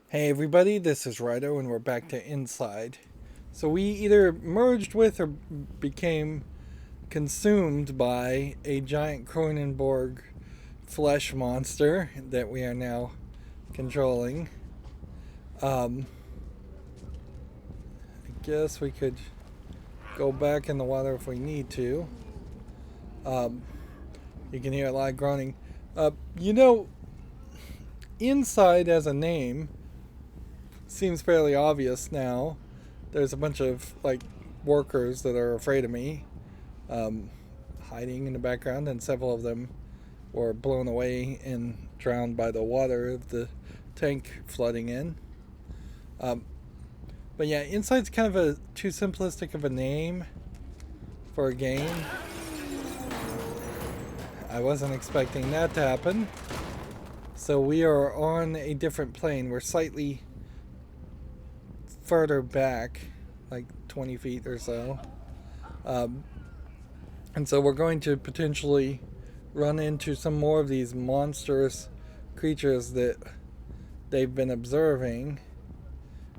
Hey everybody, this is Rydo and we're back to Inside. So we either merged with or became consumed by a giant Cronenberg flesh monster that we are now controlling. I guess we could go back in the water if we need to. Um, you can hear a lot of groaning. Uh, you know, Inside as a name seems fairly obvious now. There's a bunch of workers that are afraid of me, um, hiding in the background, and several of them were blown away and drowned by the water of the tank flooding in. Um, but yeah, Inside's kind of a too simplistic of a name for a game. I wasn't expecting that to happen. So we are on a different plane. We're slightly further back, like 20 feet or so. Um, and so we're going to potentially run into some more of these monstrous creatures that they've been observing.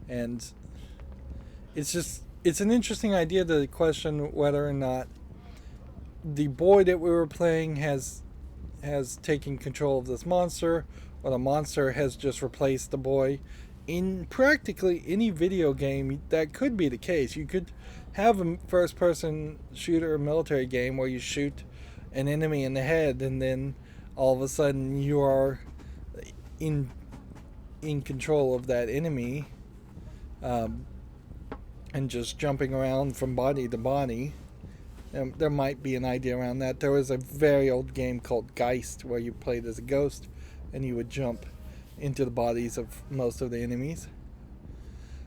And it's an interesting idea to question whether or not the boy that we were playing has taken control of this monster, or the monster has just replaced the boy. In practically any video game, that could be the case. You could have a first person shooter military game where you shoot an enemy in the head and then all of a sudden you are in control of that enemy, um, and just jumping around from body to body. There might be an idea around that. There was a very old game called Geist where you played as a ghost and you would jump into the bodies of most of the enemies.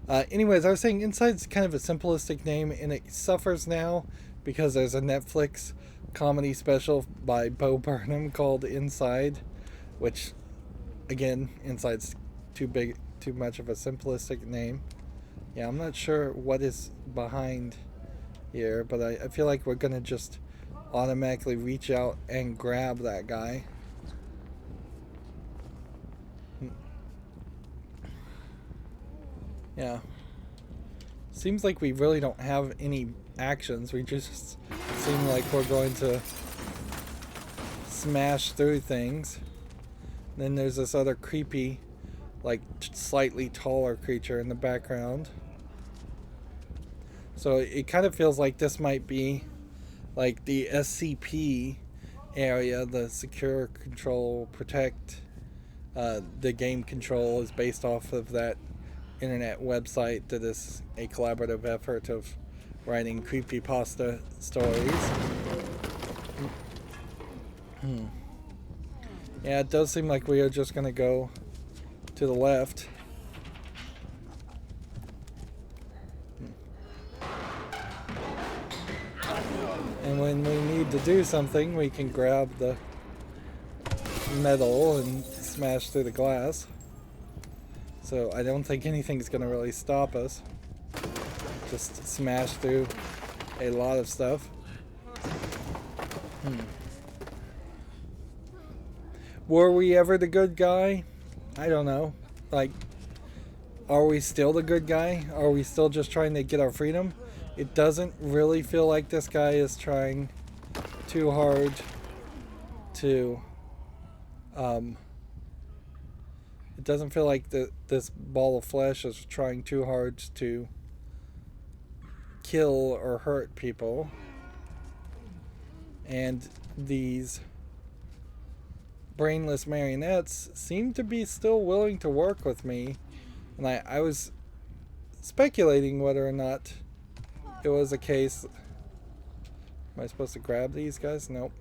Anyways, I was saying Inside's kind of a simplistic name, and it suffers now because there's a Netflix comedy special by Bo Burnham called Inside, which, again, Inside's too much of a simplistic name. Yeah, I'm not sure what is behind here, but I feel like we're gonna just automatically reach out and grab that guy. Yeah. Seems like we really don't have any actions. We just seem like we're going to smash through things. Then there's this other creepy, slightly taller creature in the background. So it kind of feels like this might be like the SCP area, the Secure Control Protect. The game control is based off of that internet website that is a collaborative effort of writing creepypasta stories. Yeah, it does seem like we are just going to go to the left. And when we need to do something, we can grab the metal and smash through the glass. So I don't think anything's going to really stop us. Just smash through a lot of stuff. Were we ever the good guy? I don't know. Are we still the good guy? Are we still just trying to get our freedom? It doesn't really feel like this guy is trying too hard to... it doesn't feel like this ball of flesh is trying too hard to kill or hurt people. And these brainless marionettes seem to be still willing to work with me. And I was speculating whether or not it was a case... Am I supposed to grab these guys? Nope.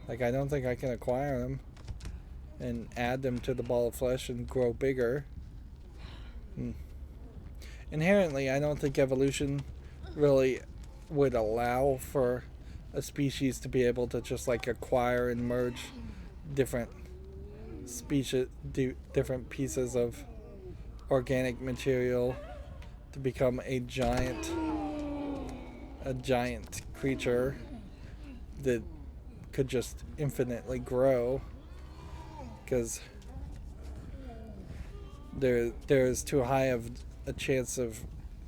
I don't think I can acquire them and add them to the ball of flesh and grow bigger. Inherently, I don't think evolution really would allow for a species to be able to just acquire and merge different species, different pieces of organic material to become a giant creature that could just infinitely grow, because there's too high of a chance of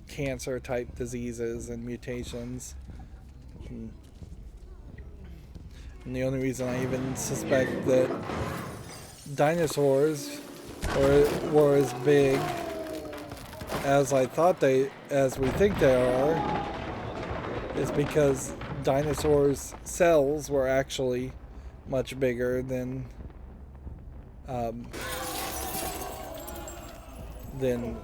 cancer type diseases and mutations. And the only reason I even suspect that dinosaurs were as big as we think they are, is because dinosaurs' cells were actually much bigger than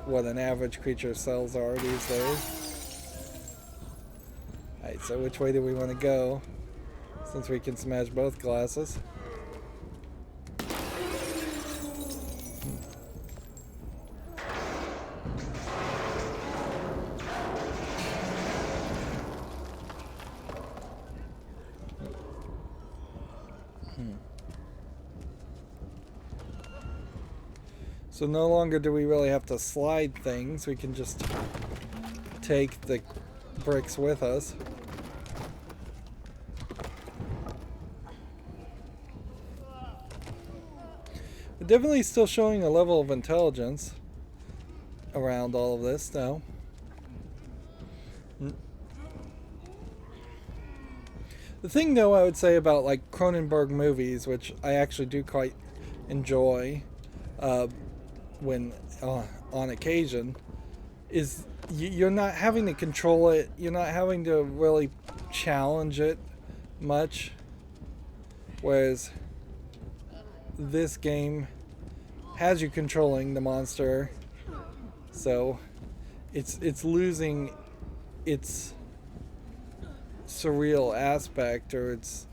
what an average creature's cells are these days. Alright, so which way do we want to go? Since we can smash both glasses. So no longer do we really have to slide things, we can just take the bricks with us. We're definitely still showing a level of intelligence around all of this though. The thing though I would say about like Cronenberg movies, which I actually do quite enjoy, when on occasion, is you're not having to control it, you're not having to really challenge it much, whereas this game has you controlling the monster, so it's losing its surreal aspect or its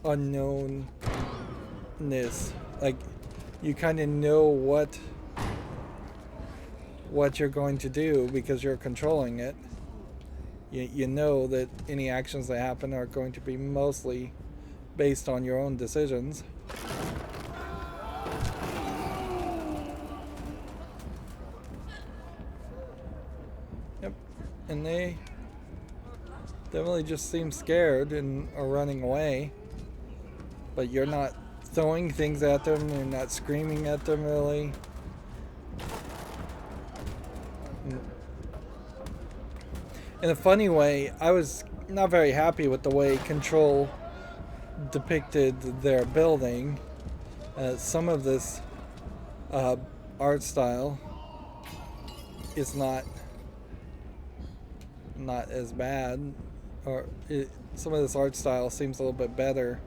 unknownness. Like, you kind of know what you're going to do because you're controlling it. You know that any actions that happen are going to be mostly based on your own decisions. Yep, and they definitely just seem scared and are running away, but you're not throwing things at them, you're not screaming at them really. In a funny way, I was not very happy with the way Control depicted their building. Some of this art style is not as bad, or some of this art style seems a little bit better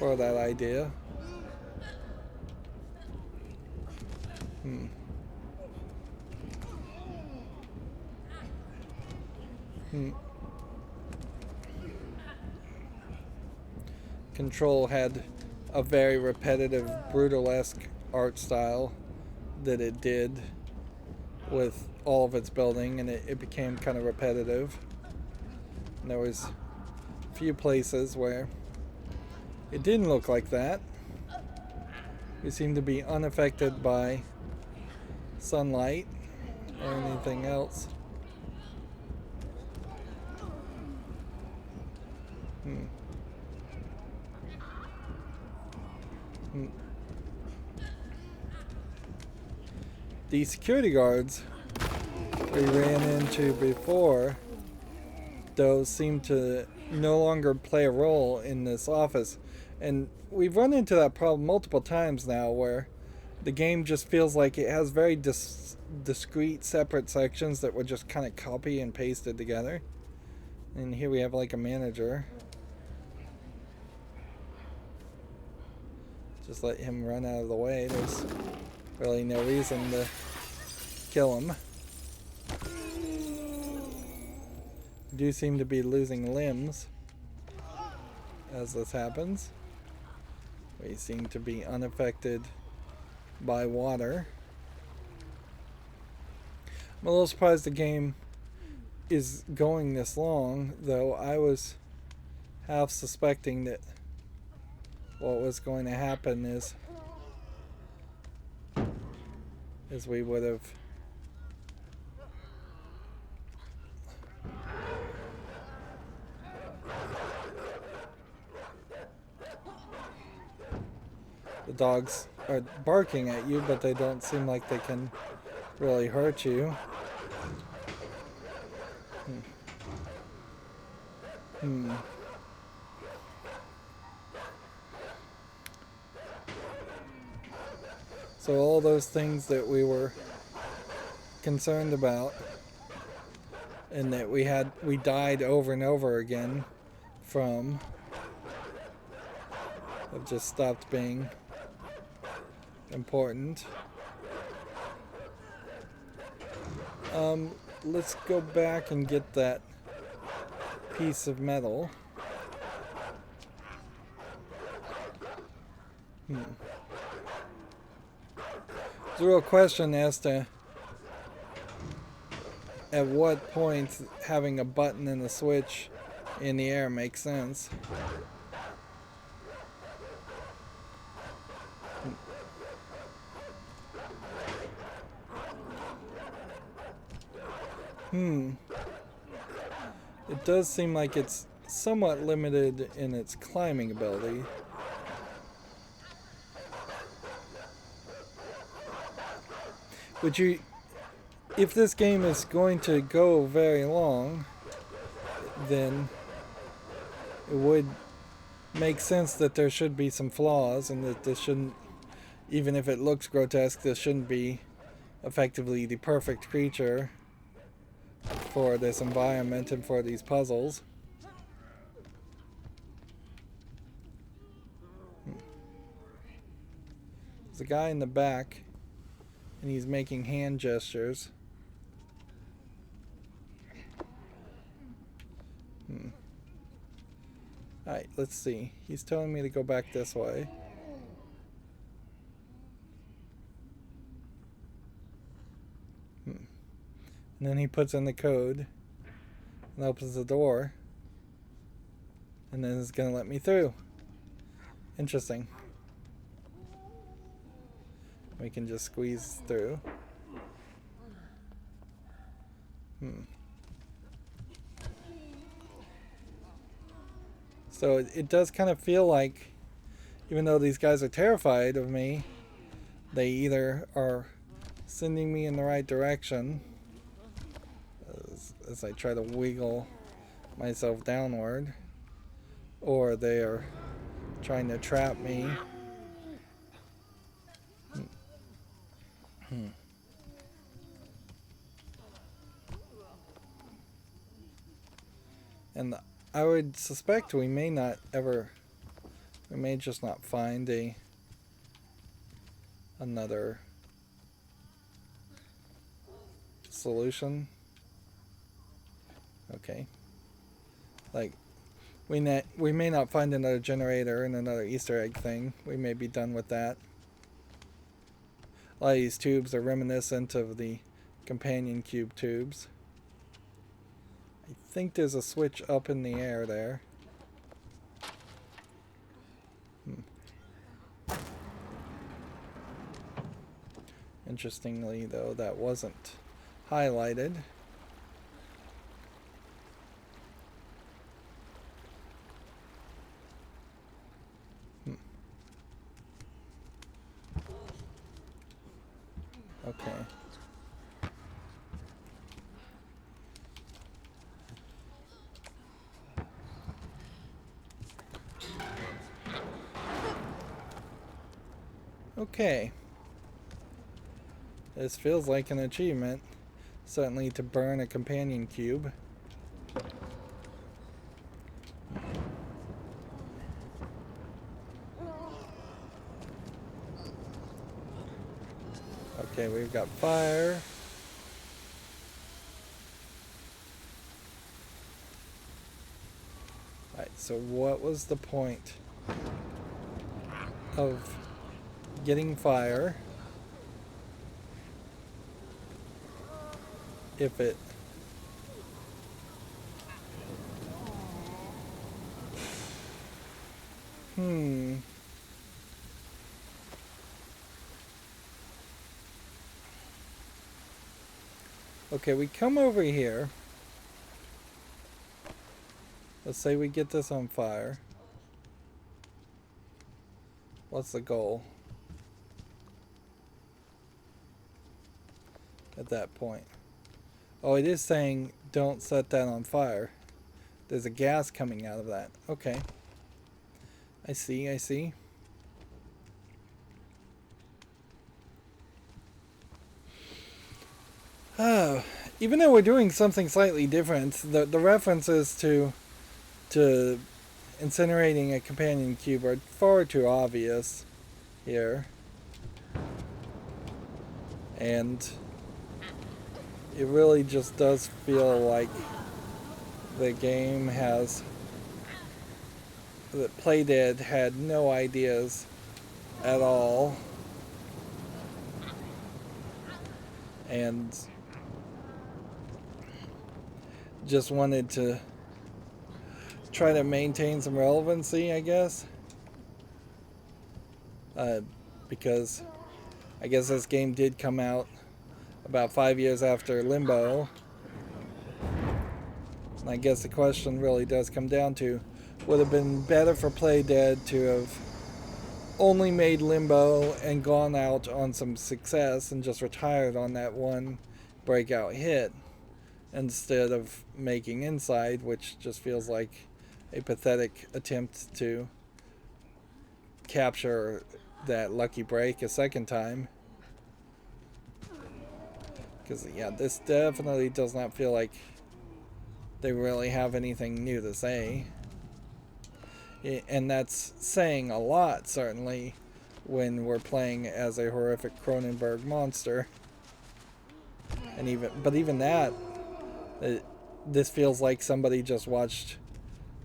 for that idea. Control had a very repetitive, brutalesque art style that it did with all of its building, and it became kind of repetitive. And there was a few places where it didn't look like that. It seemed to be unaffected by sunlight or anything else. The security guards we ran into before, those seem to no longer play a role in this office. And we've run into that problem multiple times now, where the game just feels like it has very discrete, separate sections that were just kind of copy and pasted together. And here we have like a manager. Just let him run out of the way. There's really no reason to kill him. We do seem to be losing limbs as this happens. We seem to be unaffected by water. I'm a little surprised the game is going this long, though. I was half suspecting that what was going to happen is we would have the dogs are barking at you, but they don't seem like they can really hurt you. Hmm. So all those things that we were concerned about and that we died over and over again from have just stopped being important. Let's go back and get that piece of metal. There's a real question as to at what point having a button and a switch in the air makes sense. It does seem like it's somewhat limited in its climbing ability. Would you, if this game is going to go very long, then it would make sense that there should be some flaws and that this shouldn't, even if it looks grotesque, this shouldn't be effectively the perfect creature for this environment and for these puzzles. There's a guy in the back and he's making hand gestures. Alright, let's see. He's telling me to go back this way. And then he puts in the code and opens the door. And then it's going to let me through. Interesting. We can just squeeze through. So it does kind of feel like, even though these guys are terrified of me, they either are sending me in the right direction as I try to wiggle myself downward, or they are trying to trap me. And I would suspect we may just not find another solution. Okay. Like, we may not find another generator and another Easter egg thing. We may be done with that. A lot of these tubes are reminiscent of the companion cube tubes. I think there's a switch up in the air there. Interestingly, though, that wasn't highlighted. Okay. Okay. This feels like an achievement. Certainly to burn a companion cube. Okay, we've got fire. Alright, so what was the point of getting fire if it... Okay, we come over here. Let's say we get this on fire. What's the goal? at that point. Oh, it is saying don't set that on fire. There's a gas coming out of that. Okay. I see, I see. Oh, even though we're doing something slightly different, the references to incinerating a companion cube are far too obvious here. And it really just does feel like the game has... that Playdead had no ideas at all. And just wanted to try to maintain some relevancy, I guess. Because I guess this game did come out about 5 years after Limbo. And I guess the question really does come down to, would it have been better for Playdead to have only made Limbo and gone out on some success and just retired on that one breakout hit, instead of making Inside, which just feels like a pathetic attempt to capture that lucky break a second time. Because, yeah, this definitely does not feel like they really have anything new to say. And that's saying a lot, certainly, when we're playing as a horrific Cronenberg monster. And even that, this feels like somebody just watched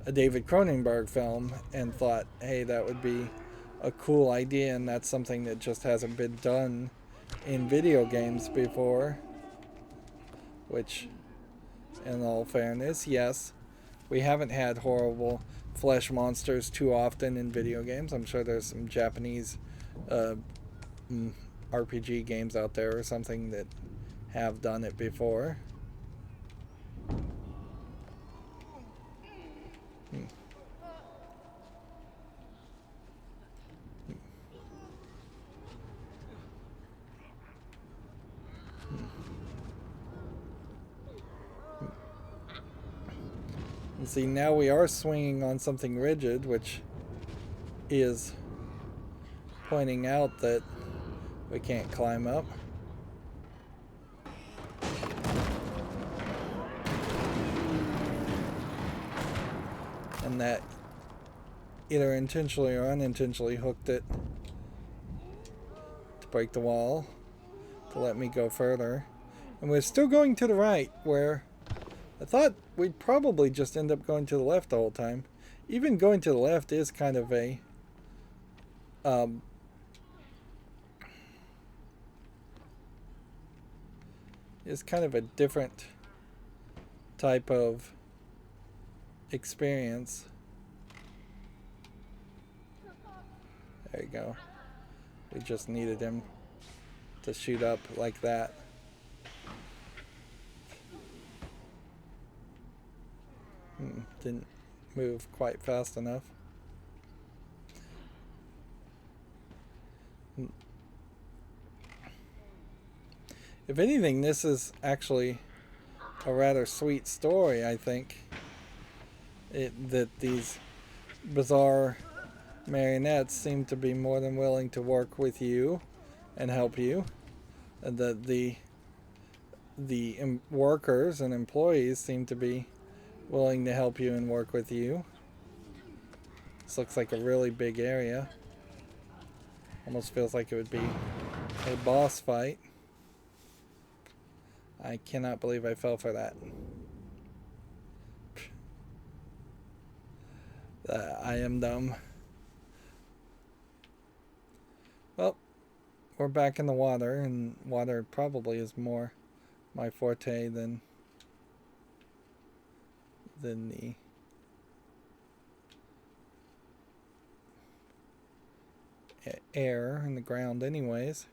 a David Cronenberg film and thought, hey, that would be a cool idea, and that's something that just hasn't been done in video games before. Which, in all fairness, yes, we haven't had horrible flesh monsters too often in video games. I'm sure there's some Japanese RPG games out there or something that have done it before. And see, now we are swinging on something rigid, which is pointing out that we can't climb up. And that either intentionally or unintentionally hooked it to break the wall to let me go further. And we're still going to the right, where I thought we'd probably just end up going to the left the whole time. Even going to the left is kind of a different type of experience. There you go. We just needed him to shoot up like that. Didn't move quite fast enough. If anything, this is actually a rather sweet story, I think. That these bizarre marionettes seem to be more than willing to work with you and help you. And that the workers and employees seem to be willing to help you and work with you. This looks like a really big area. Almost feels like it would be a boss fight. I cannot believe I fell for that. I am dumb. Well, we're back in the water, and water probably is more my forte than the air in the ground anyways.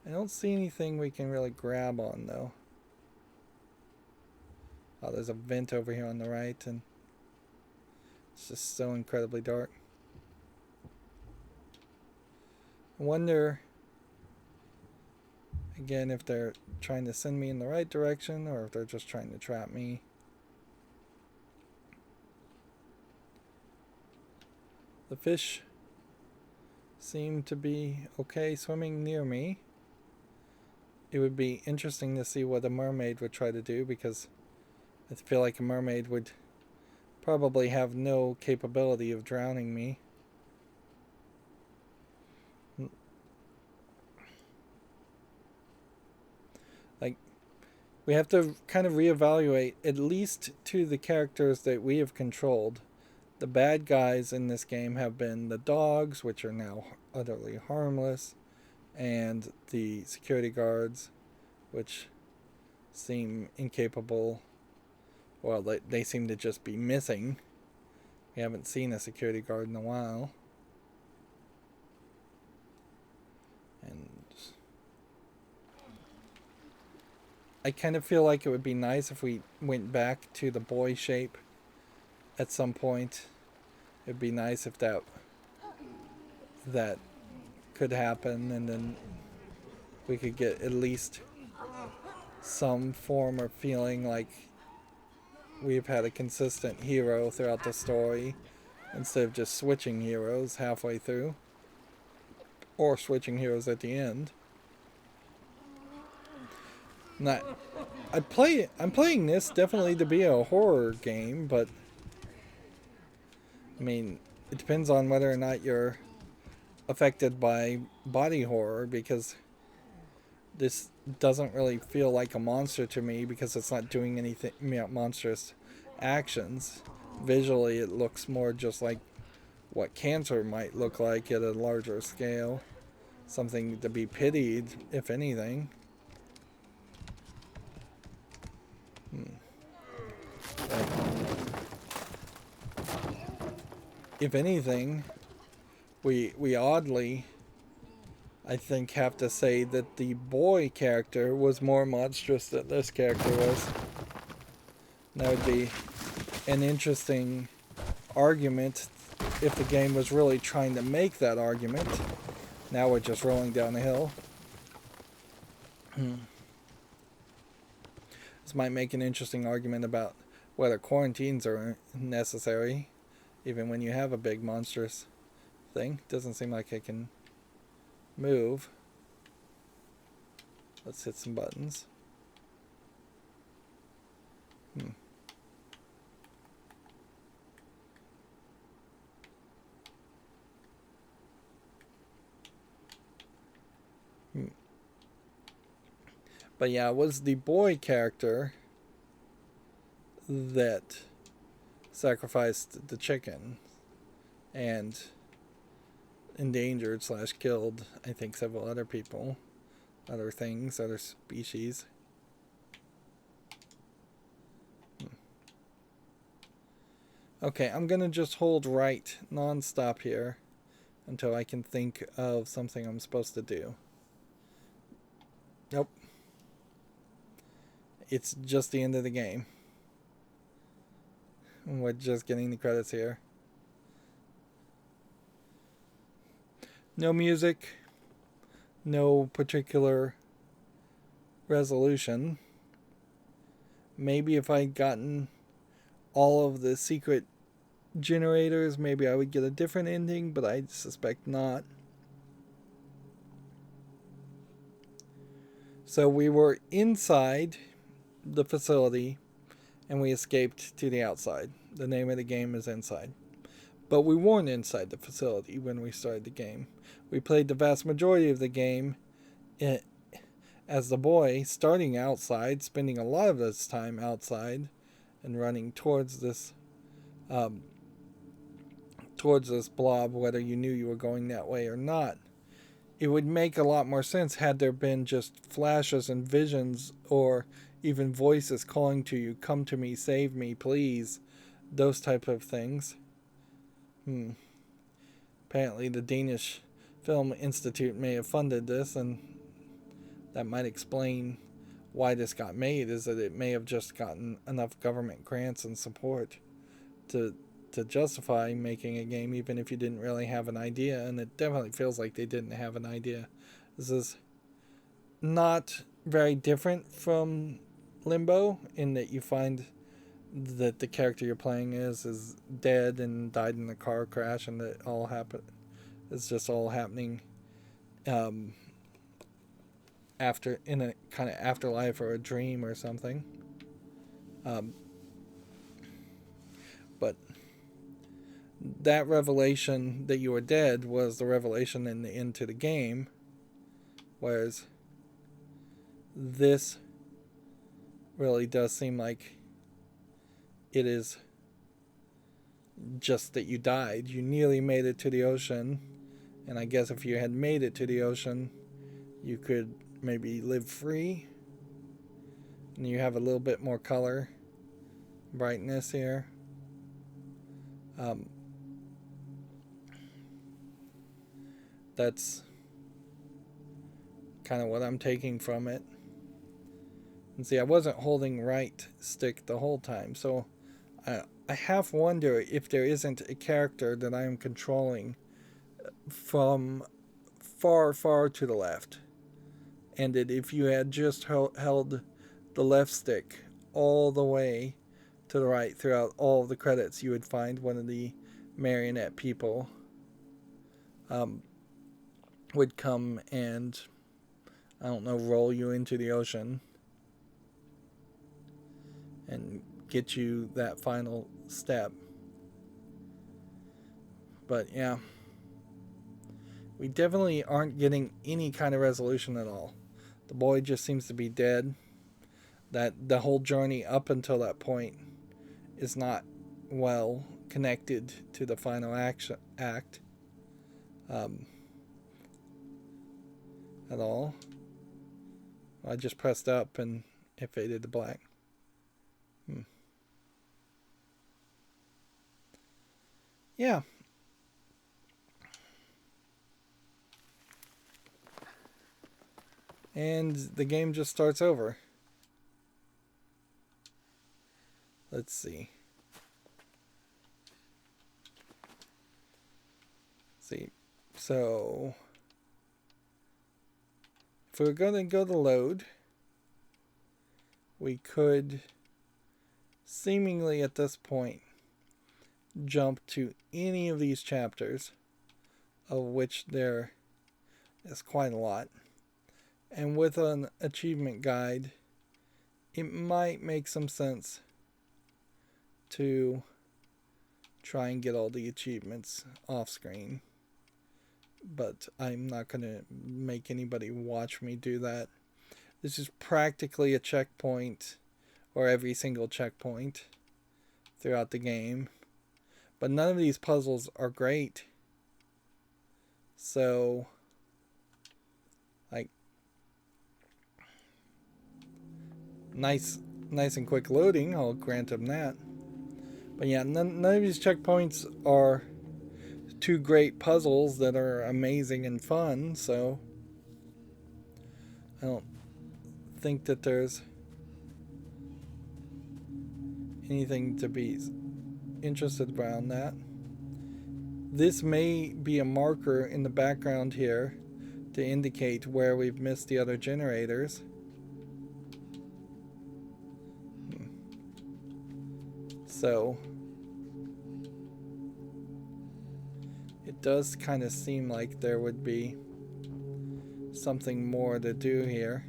I don't see anything we can really grab on though. Oh, there's a vent over here on the right, and it's just so incredibly dark. I wonder Again, if they're trying to send me in the right direction or if they're just trying to trap me. The fish seem to be okay swimming near me. It would be interesting to see what a mermaid would try to do, because I feel like a mermaid would probably have no capability of drowning me. Like, we have to kind of reevaluate at least to the characters that we have controlled. The bad guys in this game have been the dogs, which are now utterly harmless, and the security guards, which seem incapable. Well, they seem to just be missing. We haven't seen a security guard in a while. And I kind of feel like it would be nice if we went back to the boy shape at some point. It'd be nice if that could happen, and then we could get at least some form of feeling like we've had a consistent hero throughout the story, instead of just switching heroes halfway through or switching heroes at the end. I'm playing this definitely to be a horror game, but I mean, it depends on whether or not you're affected by body horror, because this doesn't really feel like a monster to me because it's not doing anything monstrous actions. Visually, it looks more just like what cancer might look like at a larger scale. Something to be pitied, if anything. If anything, we oddly, I think, have to say that the boy character was more monstrous than this character was. That would be an interesting argument if the game was really trying to make that argument. Now we're just rolling down a hill. This might make an interesting argument about whether quarantines are necessary, even when you have a big monstrous thing. Doesn't seem like I can move. Let's hit some buttons. But yeah, it was the boy character that sacrificed the chicken and endangered / killed, I think, several other people, other things, other species. Okay, I'm gonna just hold right non-stop here until I can think of something I'm supposed to do. Nope. It's just the end of the game. We're just getting the credits here. No music. No particular resolution. Maybe if I'd gotten all of the secret generators, maybe I would get a different ending, but I suspect not. So we were inside the facility and we escaped to the outside. The name of the game is Inside. But we weren't inside the facility when we started the game. We played the vast majority of the game as the boy, starting outside, spending a lot of his time outside, and running towards this blob, whether you knew you were going that way or not. It would make a lot more sense had there been just flashes and visions, or even voices calling to you, "Come to me, save me, please." Those type of things. Apparently the Danish Film Institute may have funded this, and that might explain why this got made, is that it may have just gotten enough government grants and support to justify making a game, even if you didn't really have an idea. And it definitely feels like they didn't have an idea. This is not very different from Limbo in that you find that the character you're playing is dead and died in a car crash, and that all happen. It's just all happening um, after in a kind of afterlife or a dream or something. Um, but that revelation that you were dead was the revelation in the end to the game, whereas this really does seem like it is just that you died. You nearly made it to the ocean, and I guess if you had made it to the ocean, you could maybe live free, and you have a little bit more color, brightness here. That's kind of what I'm taking from it. And see, I wasn't holding right stick the whole time, so I half wonder if there isn't a character that I am controlling from far, far to the left, and that if you had just held the left stick all the way to the right throughout all of the credits, you would find one of the marionette people would come and, I don't know, roll you into the ocean and get you that final step. But yeah, we definitely aren't getting any kind of resolution at all. The boy just seems to be dead. That the whole journey up until that point is not well connected to the final act at all. I just pressed up and it faded to black. Yeah. And the game just starts over. Let's see. So if we're going to go to load, we could seemingly at this point jump to any of these chapters, of which there is quite a lot. And with an achievement guide, it might make some sense to try and get all the achievements off screen. But I'm not going to make anybody watch me do that. This is practically a checkpoint, or every single checkpoint throughout the game. But none of these puzzles are great. So, like, nice and quick loading, I'll grant them that. But yeah, none of these checkpoints are two great puzzles that are amazing and fun, so I don't think that there's anything to be interested around that. This may be a marker in the background here to indicate where we've missed the other generators. So it does kind of seem like there would be something more to do here.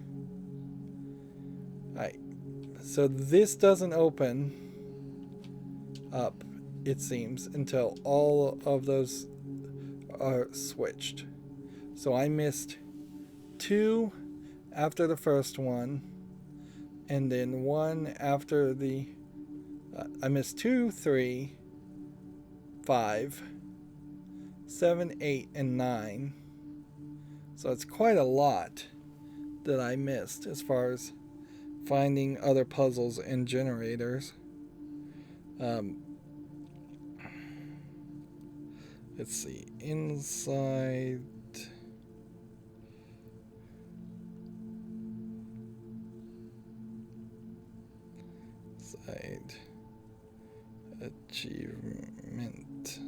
So this doesn't open up, it seems, until all of those are switched. So I missed 2 after the first one, and then 1 after the I missed 2, 3, 5, 7, 8, and 9. So it's quite a lot that I missed as far as finding other puzzles and generators. Let's see, inside achievement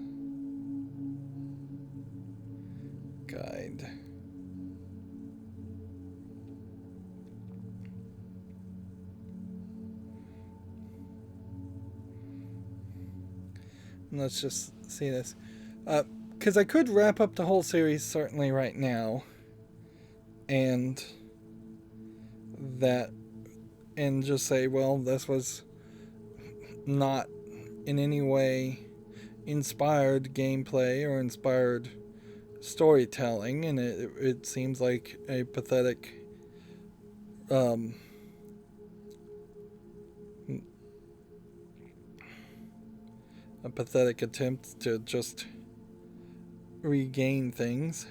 guide. Let's just see this. Because I could wrap up the whole series certainly right now. And that, and just say, well, this was not in any way inspired gameplay or inspired storytelling, and it seems like a pathetic um, attempt to just regain things.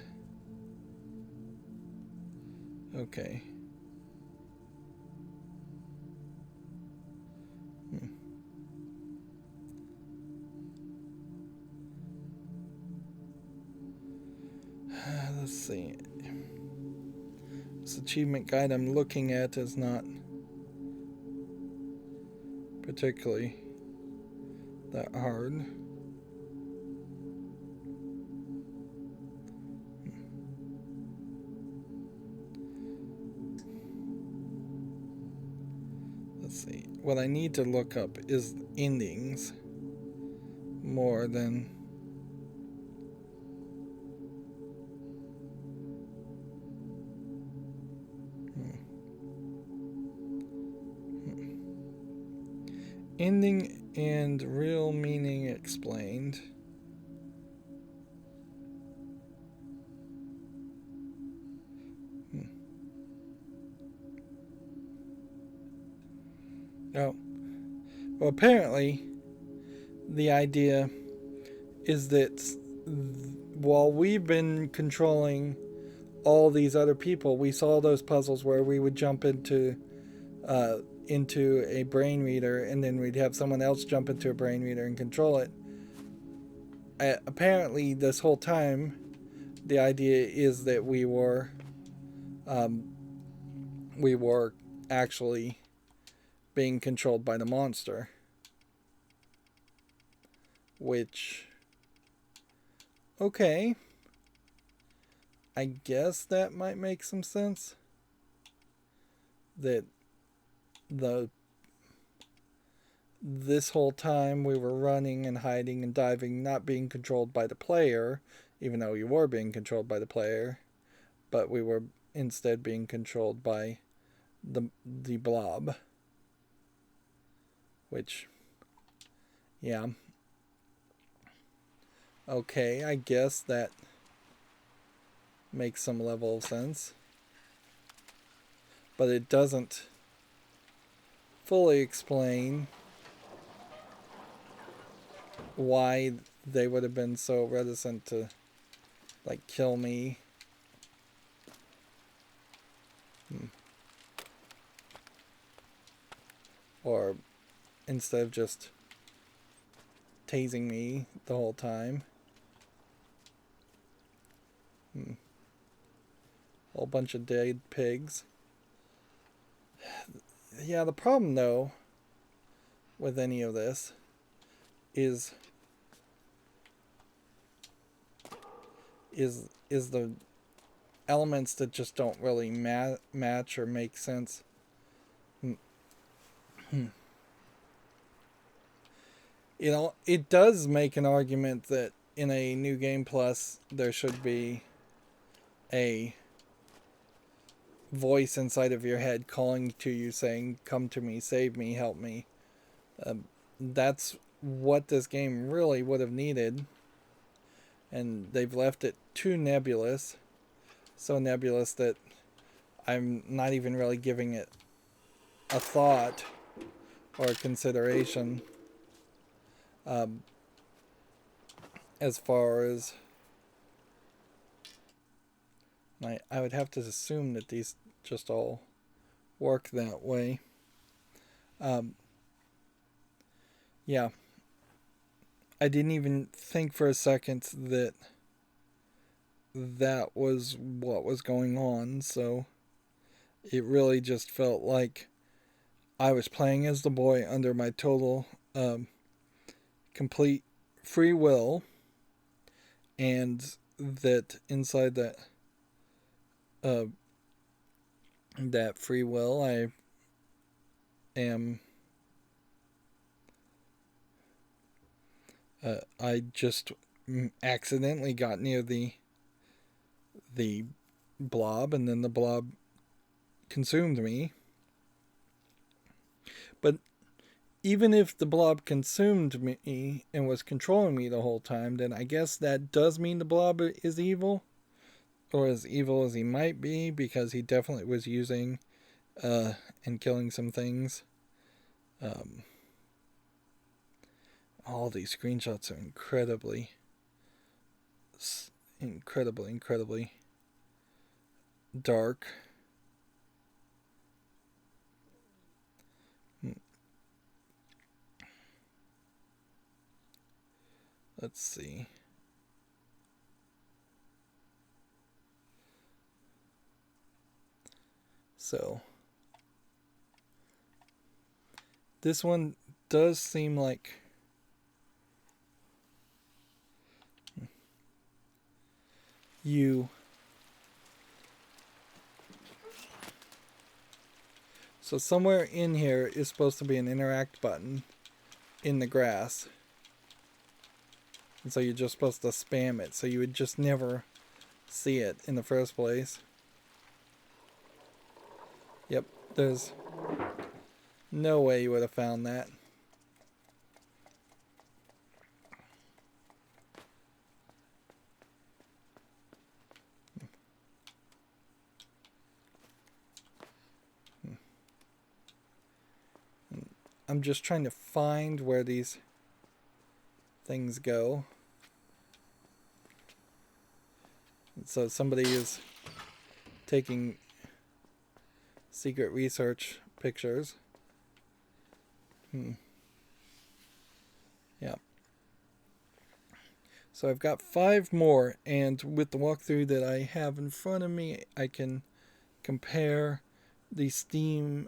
Okay. Let's see. This achievement guide I'm looking at is not particularly that hard. Let's see. What I need to look up is endings more than ending and real meaning explained. Oh. Well, apparently, the idea is that while we've been controlling all these other people, we saw those puzzles where we would jump into a brain reader, and then we'd have someone else jump into a brain reader and control it. Apparently, this whole time, the idea is that we were actually being controlled by the monster, which, okay, I guess that might make some sense. That this whole time we were running and hiding and diving, not being controlled by the player, even though you were being controlled by the player, but we were instead being controlled by the blob. Which, yeah. Okay, I guess that makes some level of sense. But it doesn't fully explain why they would have been so reticent to, like, kill me. Or instead of just tasing me the whole time. Whole bunch of dead pigs. Yeah, the problem though with any of this is the elements that just don't really match or make sense. You know, it does make an argument that in a new game plus there should be a voice inside of your head calling to you saying, come to me, save me, help me. That's what this game really would have needed, and they've left it too nebulous. So nebulous that I'm not even really giving it a thought or a consideration as far as I would have to assume that these just all work that way. Yeah. I didn't even think for a second that that was what was going on, so it really just felt like I was playing as the boy under my total complete free will, and that inside that free will I am I just accidentally got near the blob, and then the blob consumed me. But even if the blob consumed me and was controlling me the whole time, then I guess that does mean the blob is evil, or as evil as he might be, because he definitely was using and killing some things. All these screenshots are incredibly dark. Let's see. So, this one does seem like you. So somewhere in here is supposed to be an interact button in the grass. And so you're just supposed to spam it, so you would just never see it in the first place. Yep, there's no way you would have found that. I'm just trying to find where these things go. So somebody is taking secret research pictures. Yeah. So I've got 5 more, and with the walkthrough that I have in front of me, I can compare the Steam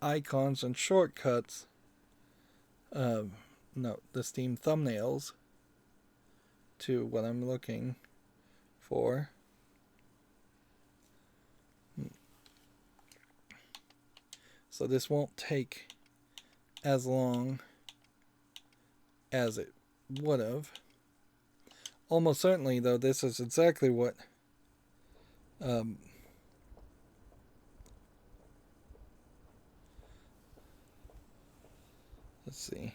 icons and shortcuts. No, the Steam thumbnails to what I'm looking for. So this won't take as long as it would have. Almost certainly, though, this is exactly what let's see.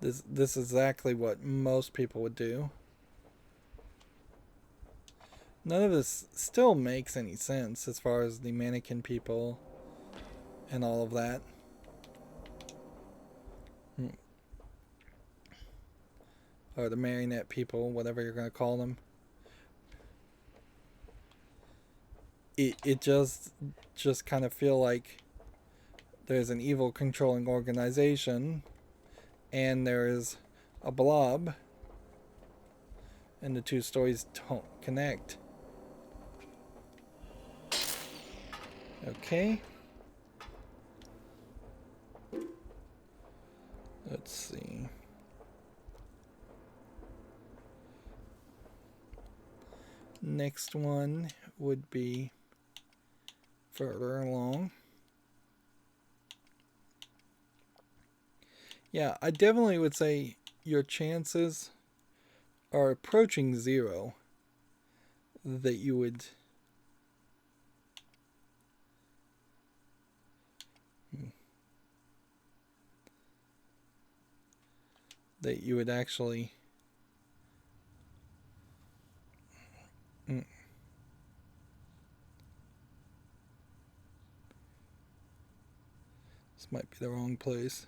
This is exactly what most people would do. None of this still makes any sense as far as the mannequin people and all of that. Or the marionette people, whatever you're going to call them. It just kind of feel like there's an evil controlling organization and there is a blob, and the two stories don't connect. Okay. Let's see. Next one would be further along. Yeah, I definitely would say your chances are approaching 0 that you would actually this might be the wrong place.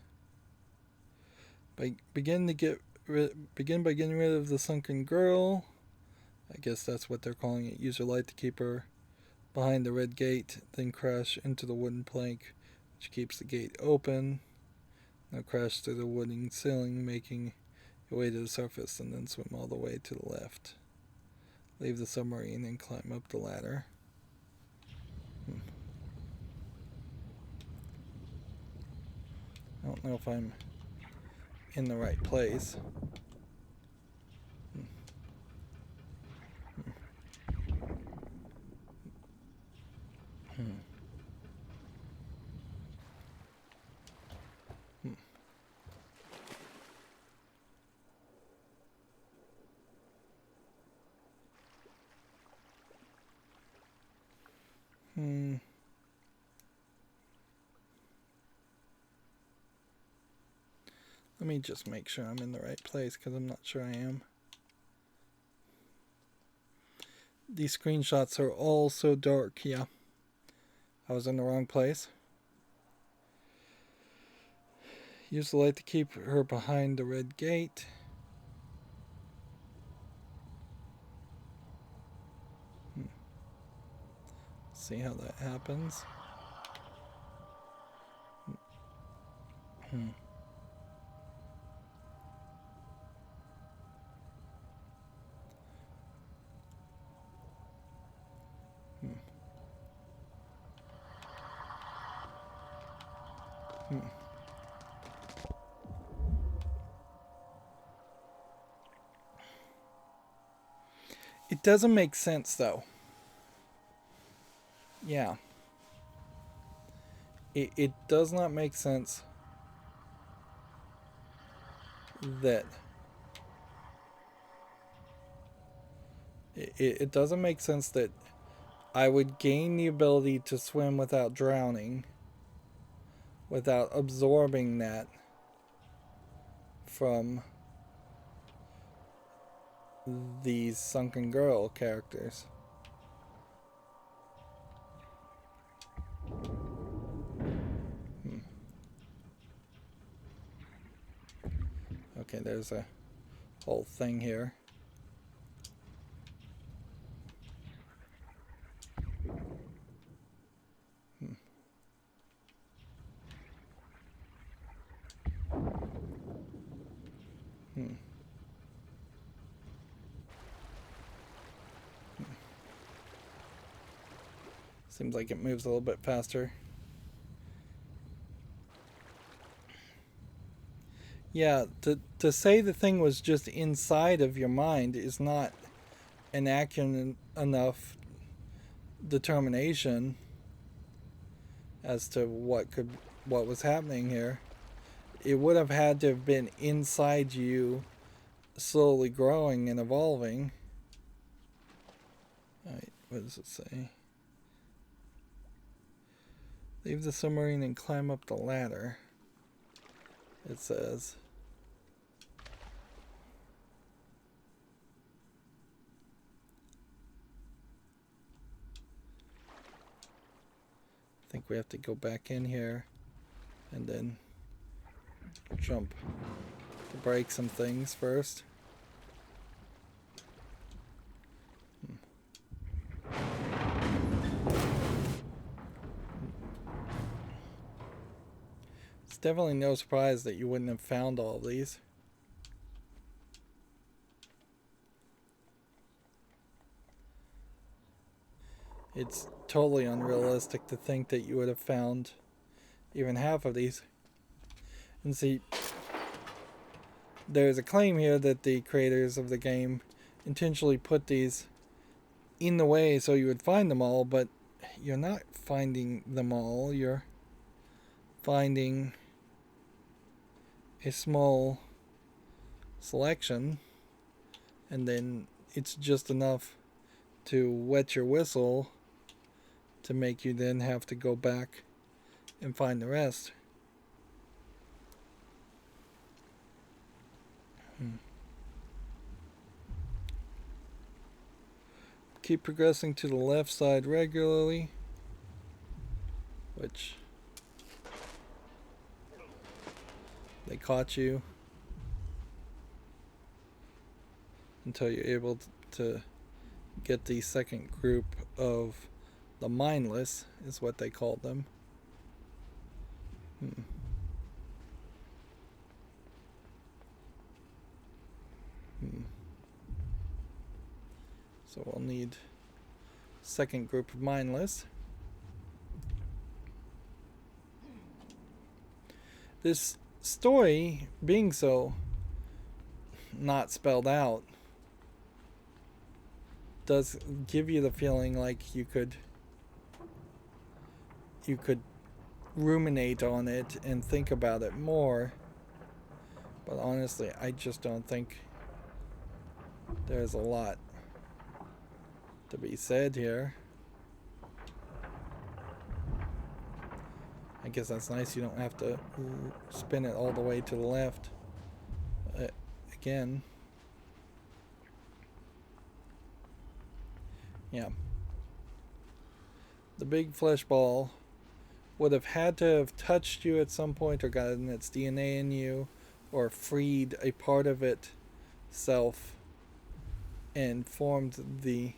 Begin by getting rid of the sunken girl. I guess that's what they're calling it. Use your light to keep her behind the red gate, then crash into the wooden plank, which keeps the gate open. Now crash through the wooden ceiling, making your way to the surface, and then swim all the way to the left. Leave the submarine and climb up the ladder. I don't know if I'm in the right place. Let me just make sure I'm in the right place, because I'm not sure I am. These screenshots are all so dark. Yeah, I was in the wrong place. Use the light to keep her behind the red gate. See how that happens. It doesn't make sense, though. Yeah. It does not make sense that... It doesn't make sense that I would gain the ability to swim without drowning, without absorbing that from these sunken girl characters. Okay, there's a whole thing here. Seems like it moves a little bit faster. Yeah, to say the thing was just inside of your mind is not an accurate enough determination as to what was happening here. It would have had to have been inside you, slowly growing and evolving. Alright, what does it say? Leave the submarine and climb up the ladder. It says. I think we have to go back in here and then jump to break some things first. It's definitely no surprise that you wouldn't have found all of these. It's totally unrealistic to think that you would have found even half of these. And see, there's a claim here that the creators of the game intentionally put these in the way so you would find them all, but you're not finding them all. You're finding a small selection, and then it's just enough to wet your whistle to make you then have to go back and find the rest. Keep progressing to the left side regularly, which they caught you until you're able to get the second group of the mindless, is what they called them. So we'll need second group of mindless. This story being so not spelled out does give you the feeling like you could ruminate on it and think about it more, but honestly I just don't think there's a lot to be said here. I guess that's nice. You don't have to spin it all the way to the left. Again. Yeah. The big flesh ball would have had to have touched you at some point or gotten its DNA in you or freed a part of itself and formed the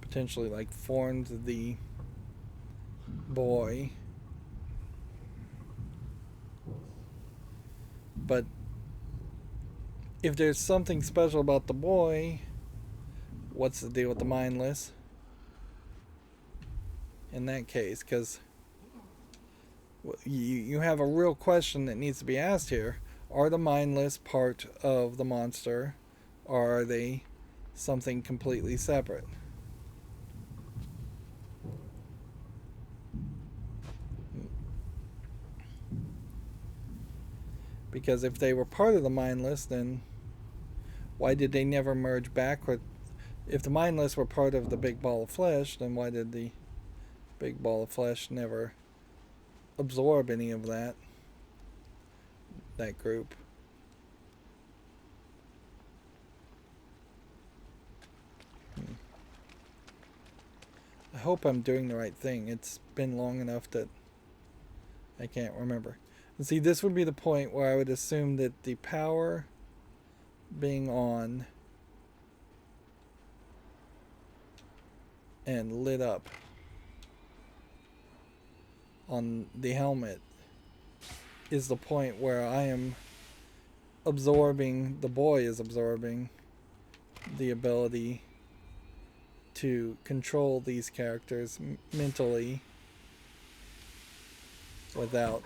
potentially like formed the boy. But if there's something special about the boy, what's the deal with the mindless in that case? Because you have a real question that needs to be asked here. Are the mindless part of the monster, or are they something completely separate? Because if they were part of the mindless, then why did they never merge back with... If the mindless were part of the big ball of flesh, then why did the big ball of flesh never absorb any of that group? I hope I'm doing the right thing. It's been long enough that I can't remember. And see, this would be the point where I would assume that the power being on and lit up on the helmet is the point where I am absorbing, the boy is absorbing the ability to control these characters mentally without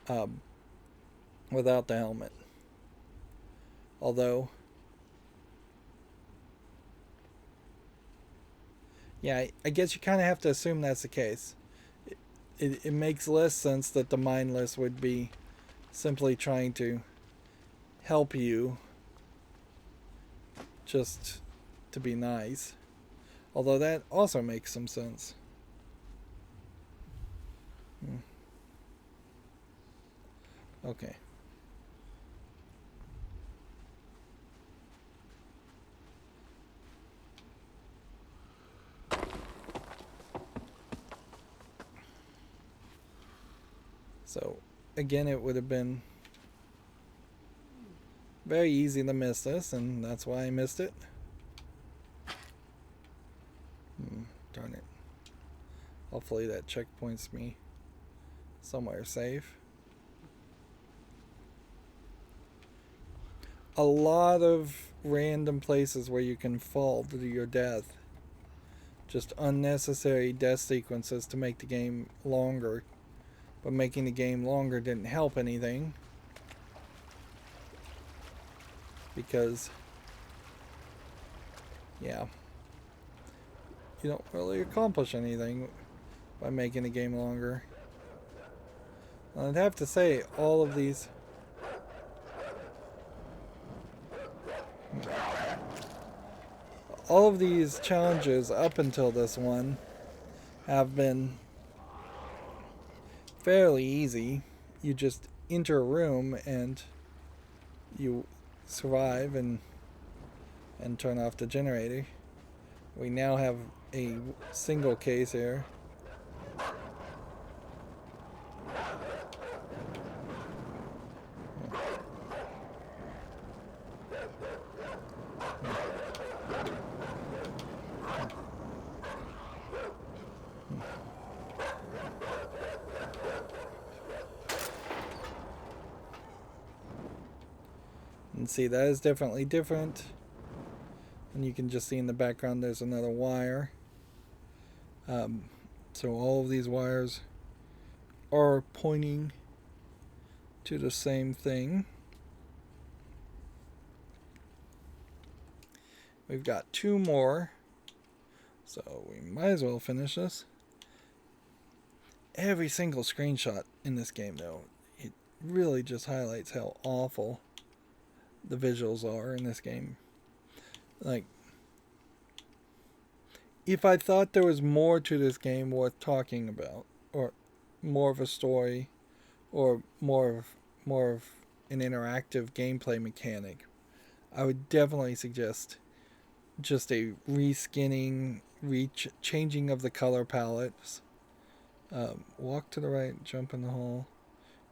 the helmet. Although, yeah, I guess you kind of have to assume that's the case. It makes less sense that the mindless would be simply trying to help you just to be nice. Although that also makes some sense. Okay. So, again, it would have been very easy to miss this, and that's why I missed it. Darn it. Hopefully that checkpoints me somewhere safe. A lot of random places where you can fall to your death. Just unnecessary death sequences to make the game longer. But making the game longer didn't help anything. Because, yeah, you don't really accomplish anything by making the game longer. And I'd have to say, all of these challenges up until this one have been fairly easy. You just enter a room and you survive and turn off the generator. We now have a single case here. And see, that is definitely different. And you can just see in the background there's another wire. So all of these wires are pointing to the same thing. We've got 2 more. So we might as well finish this. Every single screenshot in this game, though, it really just highlights how awful the visuals are in this game. Like, if I thought there was more to this game worth talking about, or more of a story, or more of an interactive gameplay mechanic, I would definitely suggest just a reskinning, changing of the color palettes. Walk to the right, jump in the hole,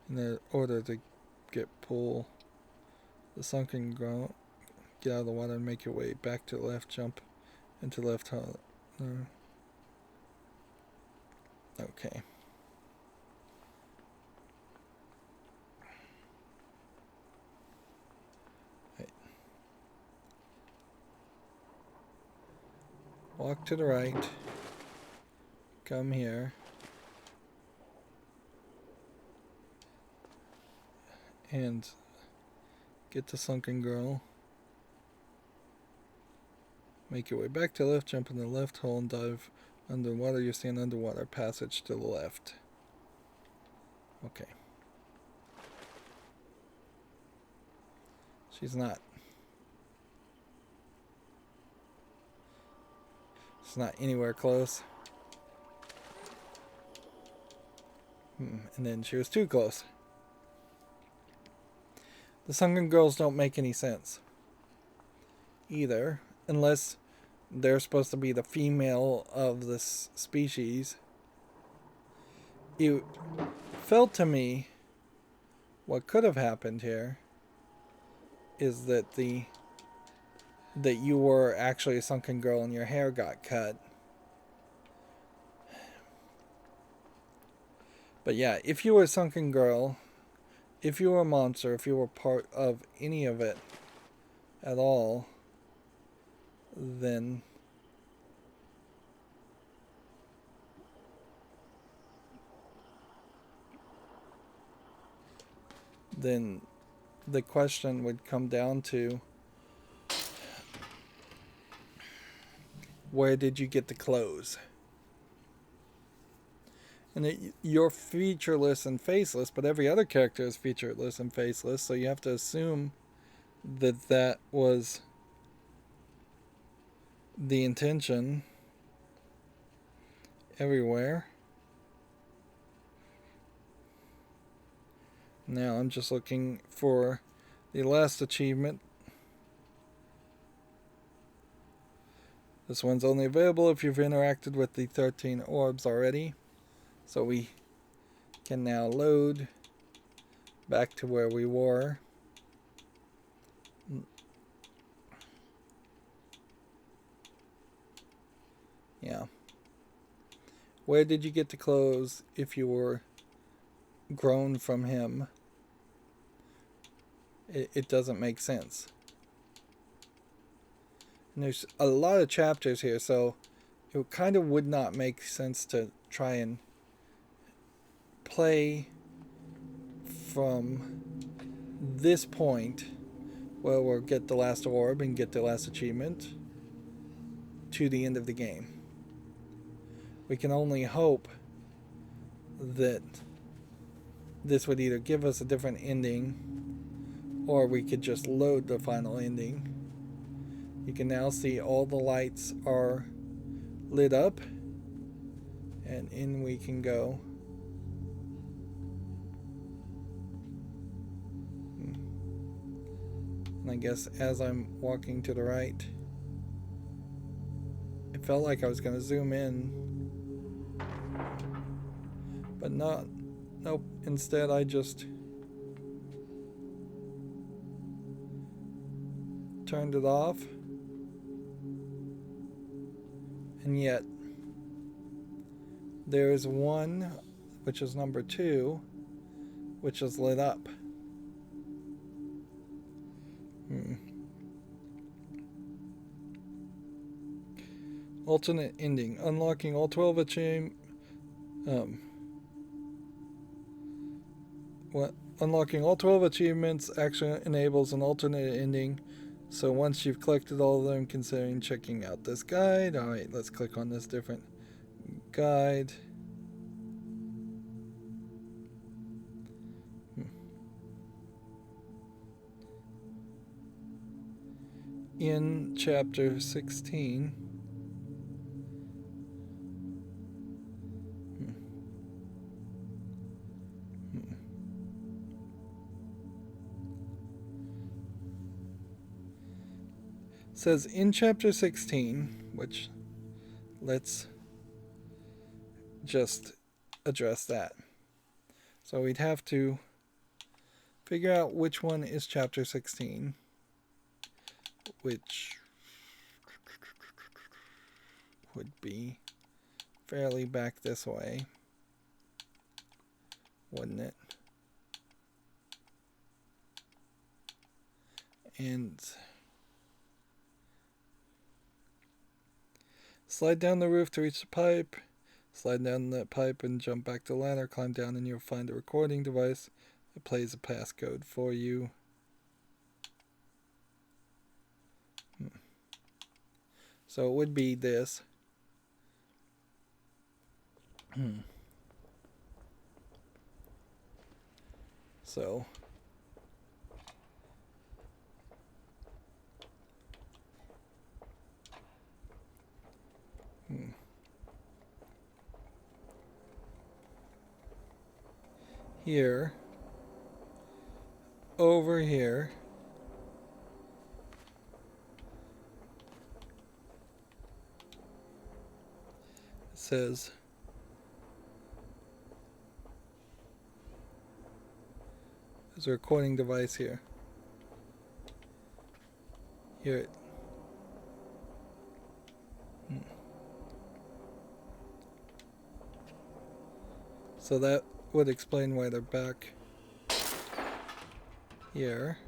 in order to pull the sunken ground, get out of the water and make your way back to the left, jump into left hole. Okay. Right. Walk to the right. Come here. And get the sunken girl. Make your way back to the left, jump in the left hole and dive underwater. You see an underwater passage to the left. Okay. She's not. It's not anywhere close. And then she was too close. The sunken girls don't make any sense either, unless they're supposed to be the female of this species. It felt to me what could have happened here is that you were actually a sunken girl and your hair got cut. But yeah, if you were a sunken girl, if you were a monster, if you were part of any of it at all, then the question would come down to, where did you get the clothes? And you're featureless and faceless, but every other character is featureless and faceless, so you have to assume that was the intention everywhere. Now I'm just looking for the last achievement. This one's only available if you've interacted with the 13 orbs already. So we can now load back to where we were. Yeah. Where did you get the clothes if you were grown from him? It doesn't make sense. And there's a lot of chapters here, so it kind of would not make sense to try and play from this point where we'll get the last orb and get the last achievement to the end of the game. We can only hope that this would either give us a different ending or we could just load the final ending. You can now see all the lights are lit up, and in we can go. And I guess as I'm walking to the right, it felt like I was going to zoom in, but not. Nope, instead I just turned it off. And yet there is one, which is number 2, which is lit up. Alternate ending. Unlocking all 12 achievements. Unlocking all 12 achievements actually enables an alternate ending. So once you've collected all of them, considering checking out this guide. Alright, let's click on this different guide. In chapter 16, says in chapter 16, which let's just address that. So we'd have to figure out which one is chapter 16, which would be fairly back this way, wouldn't it? And slide down the roof to reach the pipe. Slide down that pipe and jump back to the ladder. Climb down and you'll find a recording device that plays a passcode for you. So it would be this. So here, over here, it says there's a recording device here. Here it. So that would explain why they're back here.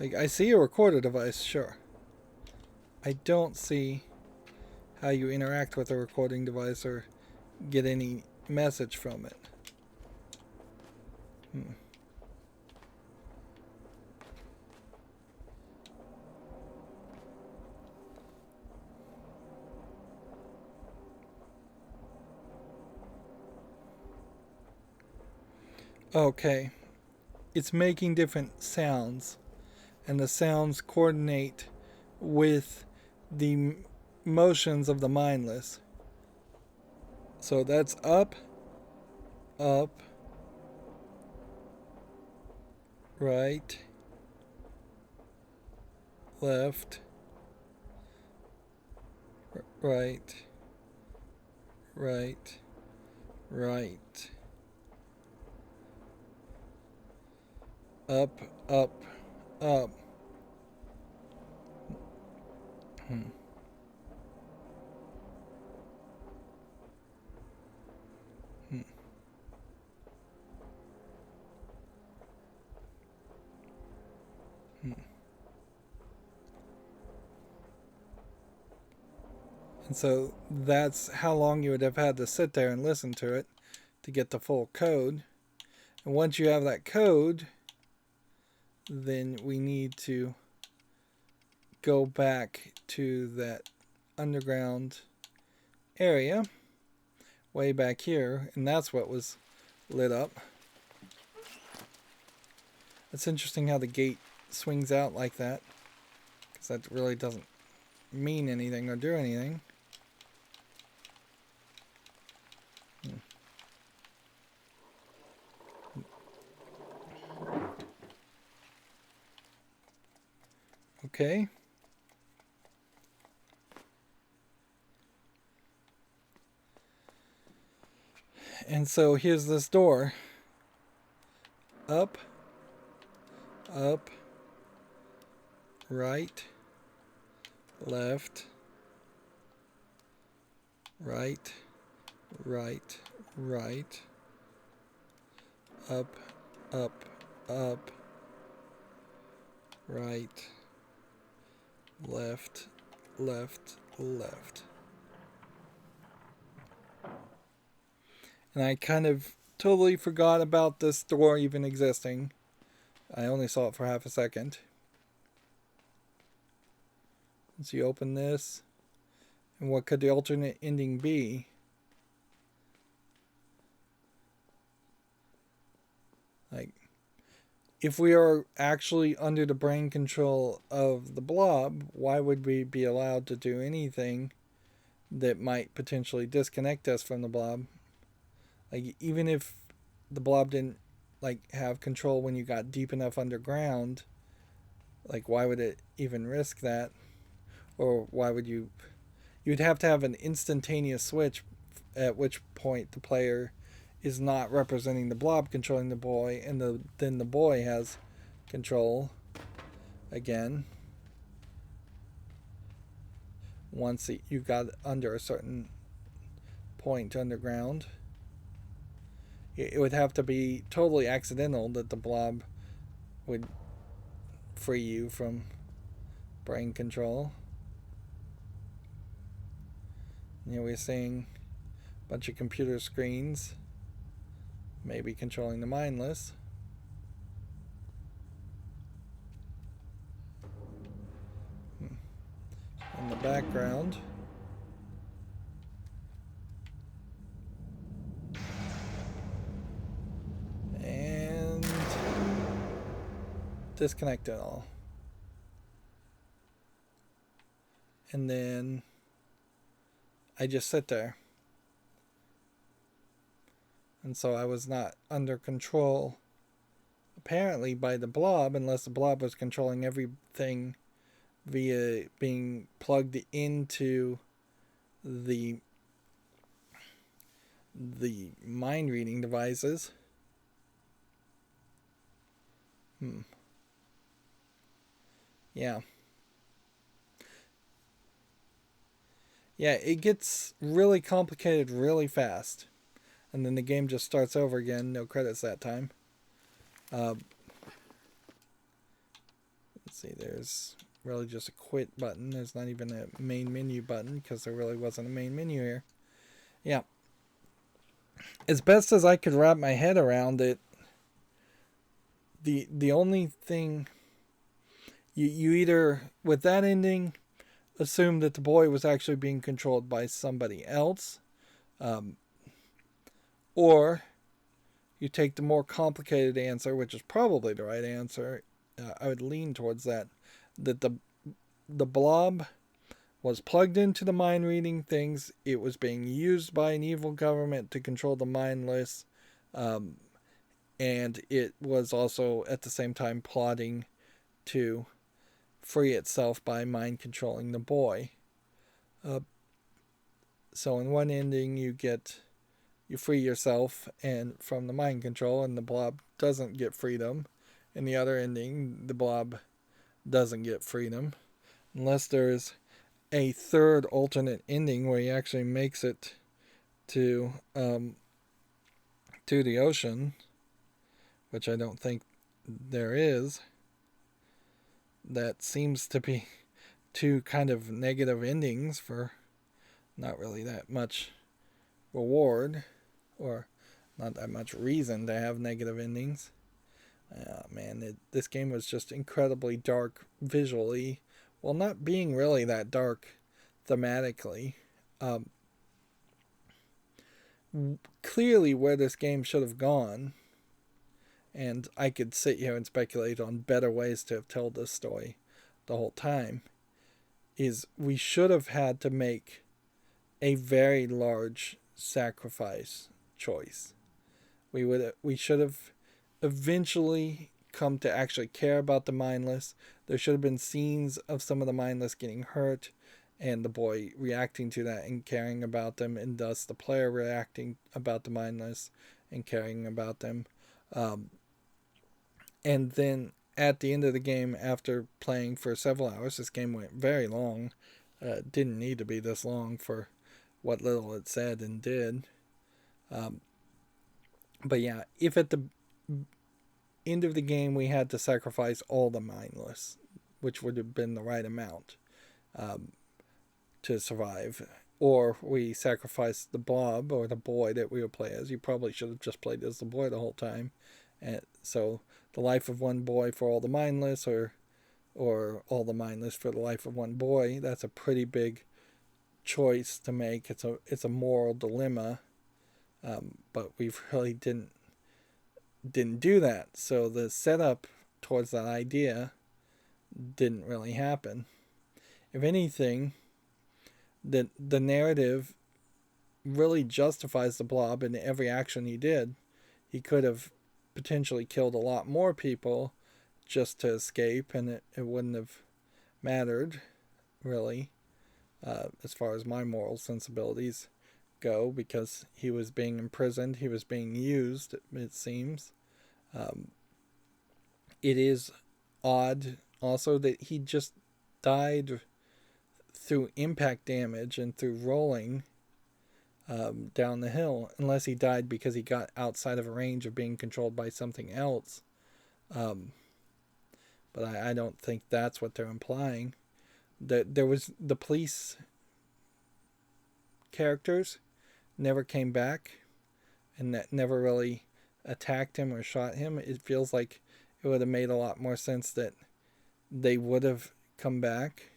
Like, I see a recorder device, sure. I don't see how you interact with a recording device or get any message from it. Okay. It's making different sounds, and the sounds coordinate with the motions of the mindless. So that's up, up, right, left, right, right, right, up, up, up. And so that's how long you would have had to sit there and listen to it to get the full code. And once you have that code, then we need to go back to that underground area way back here, and that's what was lit up. It's interesting how the gate swings out like that, because that really doesn't mean anything or do anything. Okay. And so here's this door. Up, up, right, left, right, right, right, up, up, up, right, left, left, left. And I kind of totally forgot about this door even existing. I only saw it for half a second. So you open this, and what could the alternate ending be? Like, if we are actually under the brain control of the blob, why would we be allowed to do anything that might potentially disconnect us from the blob. Like, even if the blob didn't like have control when you got deep enough underground, like, why would it even risk that? Or why would you'd have to have an instantaneous switch, at which point the player is not representing the blob controlling the boy, and then the boy has control again once you got under a certain point underground. It would have to be totally accidental that the blob would free you from brain control. We're seeing a bunch of computer screens maybe controlling the mindless. In the background, and disconnect it all. And then I just sit there. And so I was not under control, apparently, by the blob, unless the blob was controlling everything via being plugged into the mind reading devices. Yeah. Yeah, it gets really complicated really fast. And then the game just starts over again. No credits that time. Let's see, there's really just a quit button. There's not even a main menu button because there really wasn't a main menu here. Yeah. As best as I could wrap my head around it, the only thing, you either, with that ending, assume that the boy was actually being controlled by somebody else, or you take the more complicated answer, which is probably the right answer. I would lean towards that the blob was plugged into the mind reading things. It was being used by an evil government to control the mindless, and it was also at the same time plotting to free itself by mind controlling the boy. So in one ending you free yourself and from the mind control, and the blob doesn't get freedom. In the other ending, the blob doesn't get freedom, unless there's a third alternate ending where he actually makes it to the ocean, which I don't think there is. That seems to be two kind of negative endings for not really that much reward, or not that much reason to have negative endings. Man, this game was just incredibly dark visually, while not being really that dark thematically. Clearly where this game should have gone, and I could sit here and speculate on better ways to have told this story the whole time, is we should have had to make a very large sacrifice choice. We should have eventually come to actually care about the mindless. There should have been scenes of some of the mindless getting hurt, and the boy reacting to that and caring about them, and thus the player reacting about the mindless and caring about them. And then at the end of the game, after playing for several hours, this game went very long. Didn't need to be this long for what little it said and did. But yeah, if at the end of the game we had to sacrifice all the mindless, which would have been the right amount to survive, or we sacrificed the blob or the boy that we would play as, you probably should have just played as the boy the whole time. And so the life of one boy for all the mindless, or all the mindless for the life of one boy, that's a pretty big choice to make. It's a moral dilemma, but we really didn't do that. So the setup towards that idea didn't really happen. If anything, the narrative really justifies the blob in every action he did. He could have potentially killed a lot more people just to escape, and it wouldn't have mattered, really, as far as my moral sensibilities go, because he was being imprisoned, he was being used, it seems. Um, it is odd also that he just died through impact damage and through rolling down the hill, unless he died because he got outside of a range of being controlled by something else. Um, but I don't think that's what they're implying. That there was the police characters never came back and that never really attacked him or shot him. It feels like it would have made a lot more sense that they would have come back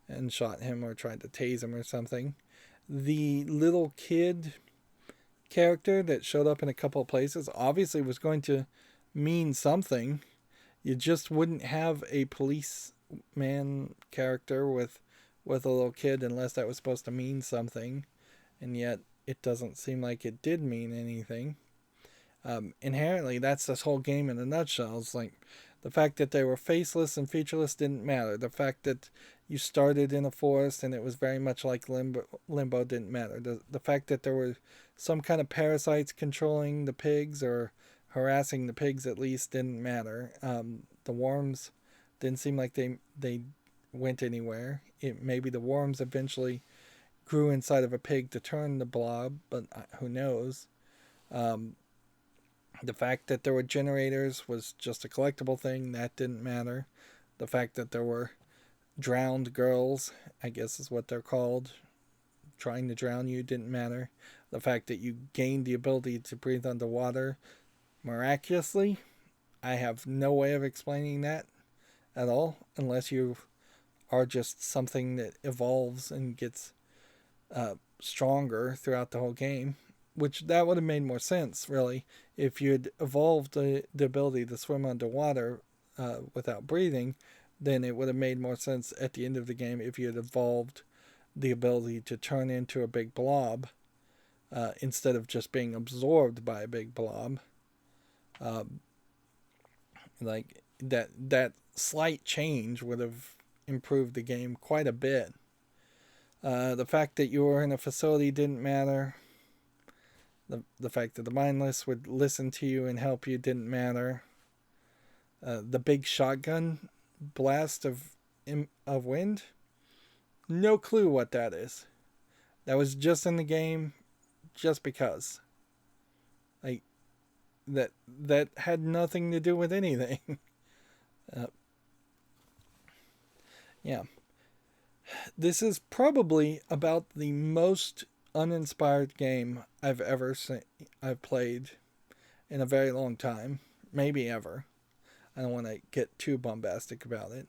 and shot him or tried to tase him or something. The little kid character that showed up in a couple of places obviously was going to mean something. You just wouldn't have a policeman character with a little kid unless that was supposed to mean something, and yet it doesn't seem like it did mean anything. Inherently, that's this whole game in a nutshell. It's like the fact that they were faceless and featureless didn't matter. The fact that you started in a forest and it was very much like Limbo didn't matter. The fact that there were some kind of parasites controlling the pigs or harassing the pigs at least didn't matter. The worms didn't seem like they went anywhere. Maybe the worms eventually grew inside of a pig to turn the blob, but who knows? The fact that there were generators was just a collectible thing. That didn't matter. The fact that there were drowned girls, I guess is what they're called, trying to drown you, didn't matter. The fact that you gained the ability to breathe underwater miraculously, I have no way of explaining that at all, unless you are just something that evolves and gets stronger throughout the whole game, which that would have made more sense, really, if you'd evolved the ability to swim underwater without breathing. Then it would have made more sense at the end of the game if you had evolved the ability to turn into a big blob instead of just being absorbed by a big blob. Like that slight change would have improved the game quite a bit. The fact that you were in a facility didn't matter. The fact that the mindless would listen to you and help you didn't matter. The big shotgun blast of wind, no clue what that is. That was just in the game just because. Like that had nothing to do with anything. Yeah. This is probably about the most uninspired game I've played in a very long time, maybe ever. I don't want to get too bombastic about it,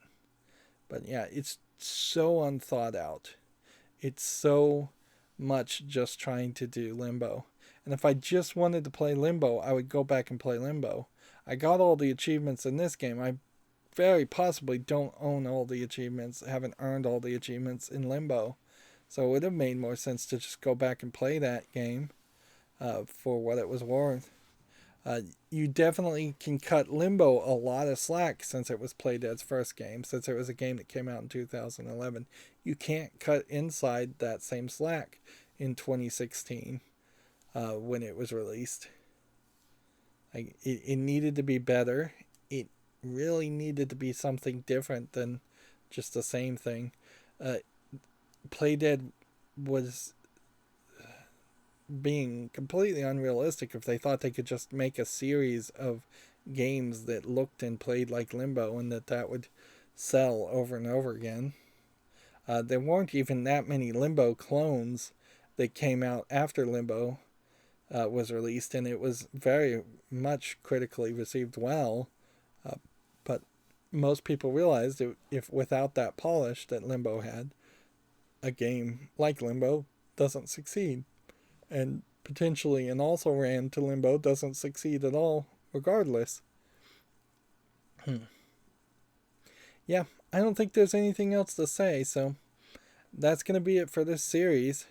but yeah, it's so unthought out. It's so much just trying to do Limbo. And if I just wanted to play Limbo, I would go back and play Limbo. I got all the achievements in this game. I very possibly don't own all the achievements, haven't earned all the achievements in Limbo. So it would have made more sense to just go back and play that game for what it was worth. You definitely can cut Limbo a lot of slack since it was Playdead's first game, since it was a game that came out in 2011. You can't cut inside that same slack in 2016 when it was released. It needed to be better. It really needed to be something different than just the same thing. Playdead was being completely unrealistic if they thought they could just make a series of games that looked and played like Limbo and that would sell over and over again. There weren't even that many Limbo clones that came out after Limbo was released, and it was very much critically received well. But most people realized if without that polish that Limbo had, a game like Limbo doesn't succeed. And potentially an also ran to Limbo doesn't succeed at all, regardless. Yeah, I don't think there's anything else to say, so that's going to be it for this series.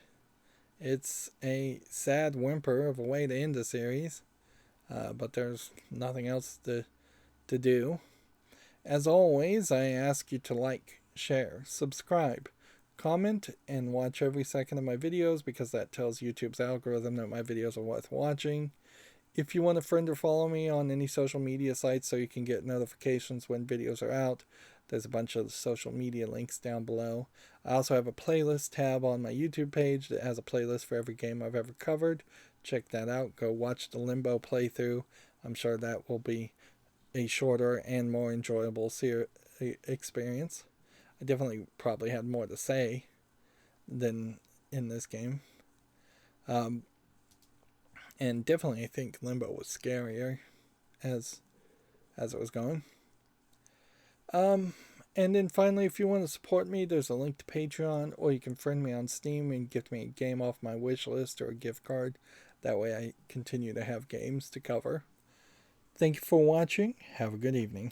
It's a sad whimper of a way to end the series, but there's nothing else to do. As always, I ask you to like, share, subscribe, comment, and watch every second of my videos because that tells YouTube's algorithm that my videos are worth watching. If you want to friend or follow me on any social media sites so you can get notifications when videos are out, there's a bunch of social media links down below. I also have a playlist tab on my YouTube page that has a playlist for every game I've ever covered. Check that out. Go watch the Limbo playthrough. I'm sure that will be a shorter and more enjoyable experience. I definitely probably had more to say than in this game. And definitely I think Limbo was scarier as it was going. And then finally, if you want to support me, there's a link to Patreon, or you can friend me on Steam and gift me a game off my wish list or a gift card. That way I continue to have games to cover. Thank you for watching. Have a good evening.